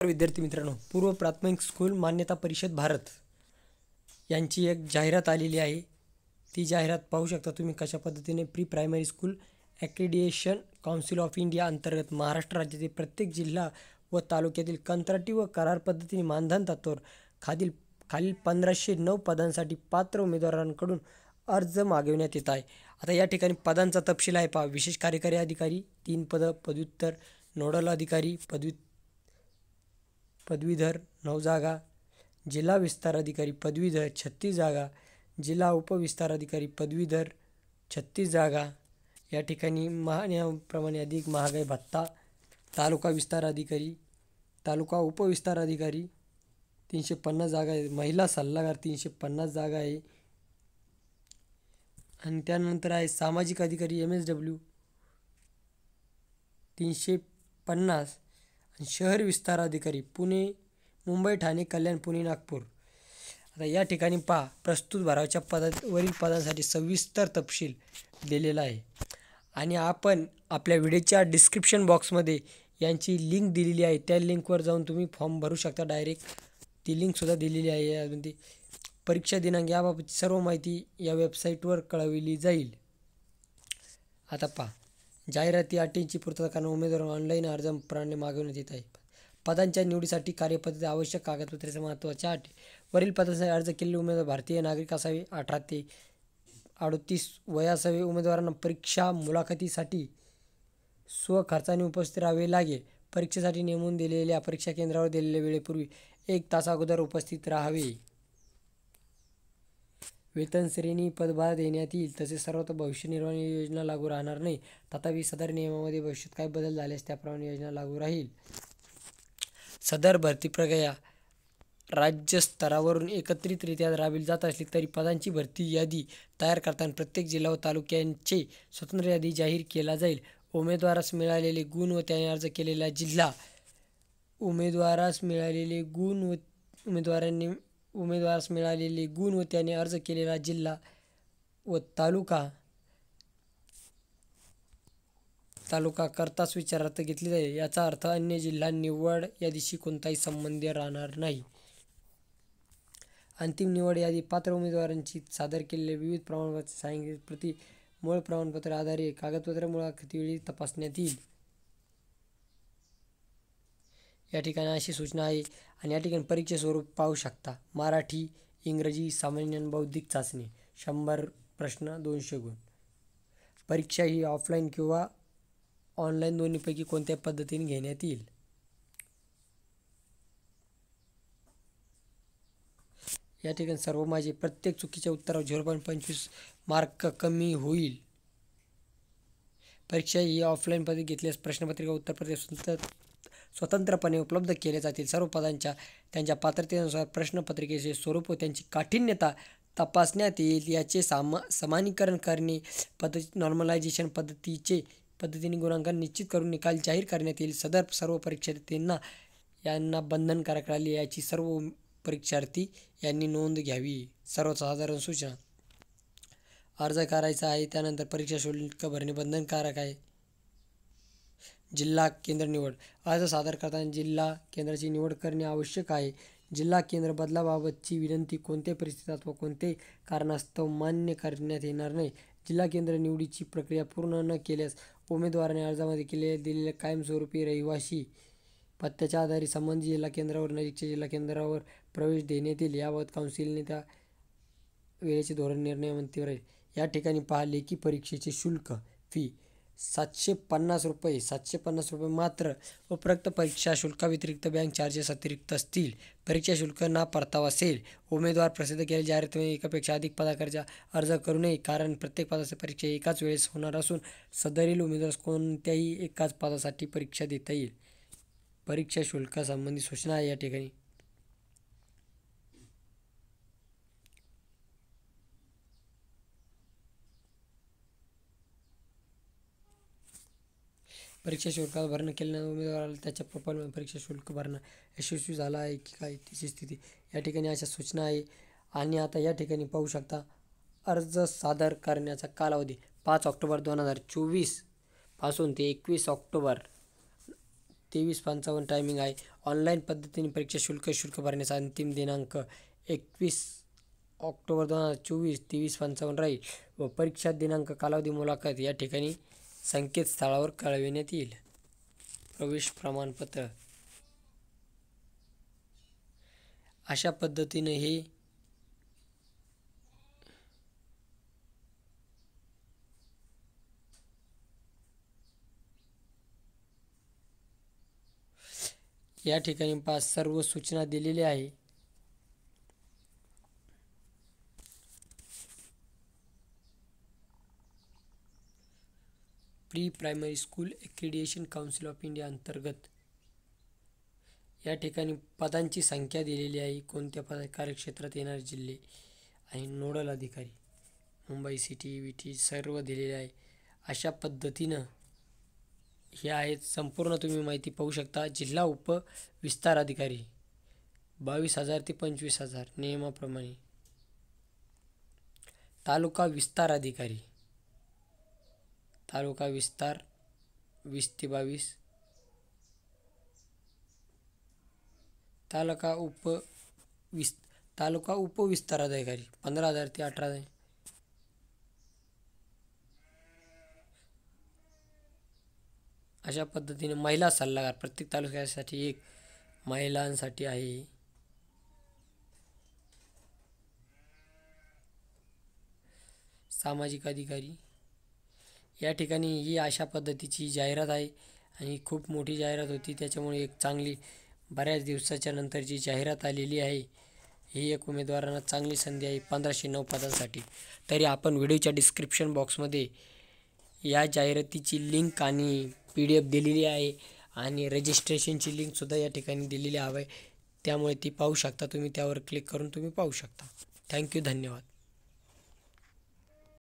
विद्यार्थी मित्रांनो, पूर्व प्राथमिक स्कूल मान्यता परिषद भारत यांची एक जाहिरात आलेली आहे। ती जाहिरात पाहू शकता तुम्ही कशा पद्धतीने pre primary school accreditation council of India अंतर्गत महाराष्ट्र राज्यातील प्रत्येक जिल्हा व तालुक्यातील कंत्राटी व करार पद्धतीने मानधन तत्त्वावर खालील 1509 पदांसाठी पात्र उमेदवारांकडून अर्ज मागविण्यात येत आहे। आता या ठिकाणी पदांचा तपशील आहे पहा। विशेष कार्यकारी अधिकारी 3 पदं, पदव्युत्तर नोडल अधिकारी पदवीधर 9 जागा, जिल्हा विस्तार अधिकारी पदवीधर 36 जागा, जिल्हा उपविस्तार अधिकारी पदवीधर 36 जागा। या ठिकाणी महानियमाप्रमाणे अधिक महागाई भत्ता, तालुका विस्तार अधिकारी, तालुका उपविस्तार अधिकारी 350 जागा आहे, महिला सल्लागार 350 जागा आहे। आणि त्यानंतर आहे सामाजिक अधिकारी MSW 350 आणि शहर विस्तार अधिकारी पुणे, मुंबई, ठाणे, कल्याण, पुणे, नागपूर। आता या ठिकाणी पहा, प्रस्तुत भरावच्या वरील पदांसाठी सविस्तर तपशील दिलेला आहे आणि आपण आपल्या व्हिडिओच्या डिस्क्रिप्शन बॉक्समध्ये यांची लिंक दिलेली आहे। त्या लिंकवर जाऊन तुम्ही फॉर्म भरू शकता डायरेक्ट। ती लिंकसुद्धा दिलेली आहे। यामध्ये परीक्षा दिनांक याबाबत सर्व माहिती या वेबसाईटवर कळवली जाईल। आता पहा, जाहिराती अटींची पूर्तता करणारे उमेदवार ऑनलाईन अर्ज प्रणाली मागवण्यात येत आहे। पदांच्या निवडीसाठी कार्यपद्धती आवश्यक कागदपत्राच्या महत्त्वाच्या अटी। वरील पदांसाठी अर्ज केलेले उमेदवार भारतीय नागरिक असावे, 18 ते 38 वय असावे। उमेदवारांना परीक्षा मुलाखतीसाठी स्वखर्चाने उपस्थित राहावे लागेल। परीक्षेसाठी नेमून दिलेल्या परीक्षा केंद्रावर दिलेल्या वेळेपूर्वी 1 तास अगोदर उपस्थित राहावे। वेतन श्रेणी पदभार देण्यात येईल, तसेच सर्वत्र भविष्य निर्वाह योजना लागू राहणार नाही। तथापि सदर नियमामध्ये भविष्यात काही बदल झाल्यास त्याप्रमाणे योजना लागू राहील। सदर भरती प्रक्रिया राज्य स्तरावरून एकत्रितरित्या राबविली जात असली तरी पदांची भरती यादी तयार करताना प्रत्येक जिल्हा व तालुक्यांचे स्वतंत्र यादी जाहीर केला जाईल। उमेदवारास मिळालेले गुण व त्याने अर्ज केलेला जिल्हा, उमेदवारास मिळालेले गुण व त्याने अर्ज केलेला जिल्हा व तालुका करताच विचारार्थ घेतली जाईल। याचा अर्थ अन्य जिल्हा निवड यादीशी कोणताही संबंध राहणार नाही। अंतिम निवड यादी पात्र उमेदवारांची सादर केलेल्या विविध प्रमाणपत्रांची सांगितलेली प्रति मूळ प्रमाणपत्र आधारे कागदपत्र मुलाखतीवेळी तपासण्यात येईल। या ठिकाणी अशी सूचना आहे। आणि या ठिकाणी परीक्षे स्वरूप पाहू शकता। मराठी, इंग्रजी, सामान्य आणि बौद्धिक चाचणी 100 प्रश्न 200 गुण। परीक्षा ही ऑफलाईन किंवा ऑनलाईन दोन्हीपैकी कोणत्याही पद्धतीने घेण्यात येईल। या ठिकाणी सर्व माझे प्रत्येक चुकीच्या उत्तरावर 0.25 मार्क कमी होईल। परीक्षा ही ऑफलाईन पद्धती घेतल्यास प्रश्नपत्रिका उत्तरपत्रिका स्वतंत्रपणे उपलब्ध केले जातील। सर्व पदांच्या त्यांच्या पात्रतेनुसार प्रश्नपत्रिकेचे स्वरूप व त्यांची काठिण्यता तपासण्यात येईल। याचे समानीकरण करणे पद्धती नॉर्मलायझेशन पद्धतीने गुणांकन निश्चित करून निकाल जाहीर करण्यात येईल। सदर सर्व परीक्षार्थींना यांना बंधनकारक राहिली याची सर्व परीक्षार्थी यांनी नोंद घ्यावी। सर्वसाधारण सूचना, अर्ज करायचा आहे त्यानंतर परीक्षा शुल्क भरणे बंधनकारक आहे। जिल्हा केंद्र निवड, अर्ज सादर करताना जिल्हा केंद्राची निवड करणे आवश्यक आहे। जिल्हा केंद्र बदलाबाबतची विनंती कोणत्याही परिस्थितीत व कोणत्याही कारणास्तव मान्य करण्यात येणार नाही। जिल्हा केंद्र निवडीची प्रक्रिया पूर्ण न केल्यास उमेदवाराने अर्जामध्ये दिलेल्या कायमस्वरूपी रहिवासी पत्त्याच्या आधारे संबंधित जिल्हा केंद्रावर नजीकच्या जिल्हा केंद्रावर प्रवेश देण्यात येईल। याबाबत काउन्सिलने त्या वेळेचे धोरण निर्णयामध्ये राहील। या ठिकाणी पहा, लेखी परीक्षेचे शुल्क फी 750 रुपये मात्र। उपरोक्त परीक्षा शुल्काव्यतिरिक्त बँक चार्जेस अतिरिक्त असतील। परीक्षा शुल्क ना परतावा असेल। उमेदवार प्रसिद्ध केलेल्या जाहिरातीमध्ये एकापेक्षा अधिक पदाकरता अर्ज करू नये, कारण प्रत्येक पदाची परीक्षा एकाच वेळेस होणार असून सदरील उमेदवारास कोणत्याही एकाच पदासाठी परीक्षा देता येईल। परीक्षा शुल्कासंबंधी सूचना आहे। या ठिकाणी परीक्षा शुल्क भरणा केल्यानंतर उमेदवाराला त्याच्या प्रोफाइलमध्ये परीक्षा शुल्क भरणा यशस्वी झाला आहे की काय त्याची स्थिती, या ठिकाणी अशा सूचना आहे। आणि आता या ठिकाणी पाहू शकता, अर्ज सादर करण्याचा कालावधी 5 ऑक्टोबर 2024 पासून ते 21 ऑक्टोबर 23:55 टायमिंग आहे. ऑनलाईन पद्धतीने परीक्षा शुल्क भरण्याचा अंतिम दिनांक 21 ऑक्टोबर 2024 23:55 राहील व परीक्षा दिनांक कालावधी मुलाखत या ठिकाणी संकेतस्थळावर कळविण्यात येईल. प्रवेश प्रमाणपत्र अशा पद्धतीने हे या ठिकाणी सर्व सूचना दिलेल्या आहे. Pre primary school accreditation council of India अंतर्गत या ठिकाणी पदांची संख्या दिलेली आहे. कोणत्या कार्यक्षेत्रात येणारे जिल्हे आणि नोडल अधिकारी मुंबई सिटी विटी सर्व दिलेले आहे. अशा पद्धतीनं हे आहेत. संपूर्ण तुम्ही माहिती पाहू शकता. जिल्हा विस्तार अधिकारी 22,000 ते 25,000 नियमाप्रमाणे. तालुका विस्तार अधिकारी तालुका विस्तार 20 ते 22. तालुका उपविस्तार अधिकारी 15,000 ते 18,000. अशा पद्धतीने महिला सल्लागार प्रत्येक तालुक्यासाठी एक महिलांसाठी आहे. सामाजिक अधिकारी या ठिकाणी ही अशा पद्धतीची जाहिरात आहे आणि खूप मोठी जाहिरात होती, त्याच्यामुळे एक चांगली बऱ्याच दिवसाच्या नंतरची जाहिरात आलेली आहे. ही एक उमेदवारांना चांगली संधी आहे 1509 पदांसाठी. तरी आपण व्हिडिओच्या डिस्क्रिप्शन बॉक्समध्ये या जाहिरातीची लिंक आणि PDF दिलेली आहे आणि रजिस्ट्रेशनची लिंकसुद्धा या ठिकाणी दिलेली आहे, त्यामुळे ती पाहू शकता तुम्ही. त्यावर क्लिक करून तुम्ही पाहू शकता. थँक्यू, धन्यवाद.